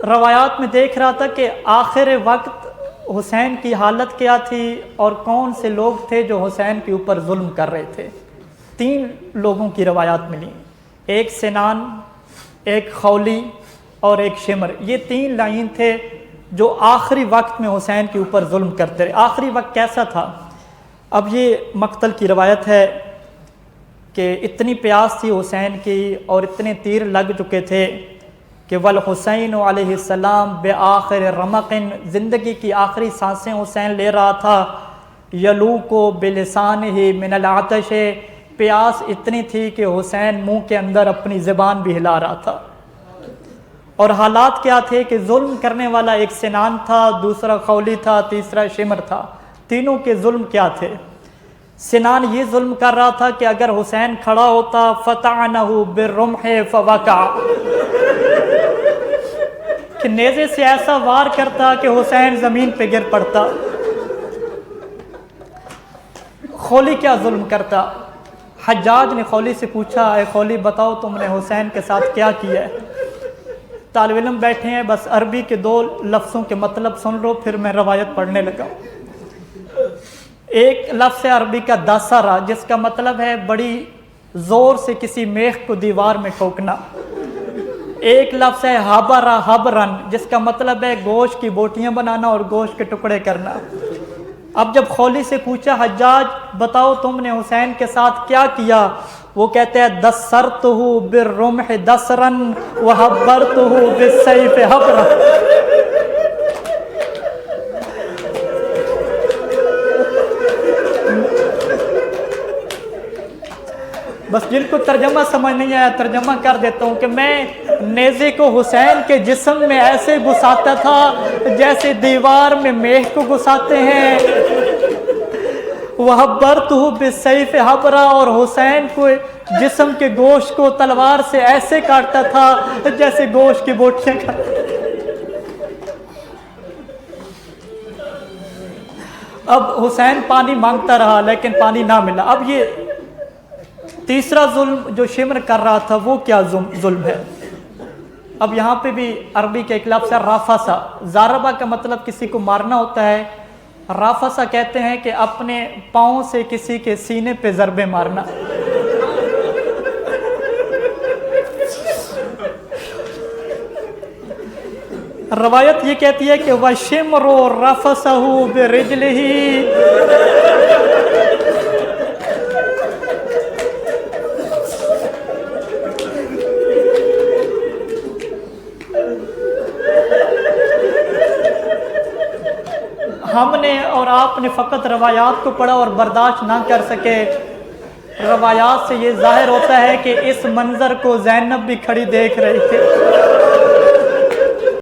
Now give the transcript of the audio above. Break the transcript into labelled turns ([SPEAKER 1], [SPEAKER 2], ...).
[SPEAKER 1] روایات میں دیکھ رہا تھا کہ آخر وقت حسین کی حالت کیا تھی اور کون سے لوگ تھے جو حسین کے اوپر ظلم کر رہے تھے۔ 3 لوگوں کی روایات ملی، ایک سنان، ایک خولی اور ایک شمر۔ یہ 3 لائن تھے جو آخری وقت میں حسین کے اوپر ظلم کرتے رہے۔ آخری وقت کیسا تھا؟ اب یہ مقتل کی روایت ہے کہ اتنی پیاس تھی حسین کی اور اتنے تیر لگ چکے تھے کہ والحسین علیہ السلام بآخر رمق، زندگی کی آخری سانسیں حسین لے رہا تھا، یلوق بلسانہ من العطش، پیاس اتنی تھی کہ حسین منہ کے اندر اپنی زبان بھی ہلا رہا تھا۔ اور حالات کیا تھے کہ ظلم کرنے والا ایک سنان تھا، دوسرا خولی تھا، تیسرا شمر تھا۔ تینوں کے ظلم کیا تھے؟ سنان یہ ظلم کر رہا تھا کہ اگر حسین کھڑا ہوتا فطعنہ بالرمح فوقع، کہ نیزے سے ایسا وار کرتا کہ حسین زمین پہ گر پڑتا۔ خولی کیا ظلم کرتا؟ حجاج نے خولی سے پوچھا، اے خولی بتاؤ تم نے حسین کے ساتھ کیا کیا ہے؟ طالب علم بیٹھے ہیں، بس عربی کے 2 لفظوں کے مطلب سن لو پھر میں روایت پڑھنے لگا۔ ایک لفظ ہے عربی کا داسرا، جس کا مطلب ہے بڑی زور سے کسی میخ کو دیوار میں ٹھوکنا۔ ایک لفظ ہے حبرا حبرن، جس کا مطلب ہے گوشت کی بوٹیاں بنانا اور گوشت کے ٹکڑے کرنا۔ اب جب خولی سے پوچھا حجاج بتاؤ تم نے حسین کے ساتھ کیا کیا، وہ کہتے ہیں دسرتہ بالرمح دسرا وحبرتہ بالسیف حبرا۔ بس جن کو ترجمہ سمجھ نہیں آیا ترجمہ کر دیتا ہوں کہ میں نیزے کو حسین کے جسم میں ایسے گھساتا تھا جیسے دیوار میں میخ کو گھساتے ہیں، وحبرتہ بالسیف حبرا، اور حسین کو جسم کے گوشت کو تلوار سے ایسے کاٹتا تھا جیسے گوشت کی بوٹیاں کاٹتے۔ اب حسین پانی مانگتا رہا لیکن پانی نہ ملا۔ اب یہ تیسرا ظلم جو شمر کر رہا تھا وہ کیا ظلم ہے؟ اب یہاں پہ بھی عربی کا ایک لفظ ہے رافسا۔ ضاربہ کا مطلب کسی کو مارنا ہوتا ہے، رافسا کہتے ہیں کہ اپنے پاؤں سے کسی کے سینے پہ ضربے مارنا۔ روایت یہ کہتی ہے کہ وَشِمْرُ رَفَسَهُ بِرِجْلِهِ، ہم نے اور آپ نے فقط روایات کو پڑھا اور برداشت نہ کر سکے۔ روایات سے یہ ظاہر ہوتا ہے کہ اس منظر کو زینب بھی کھڑی دیکھ رہی تھی۔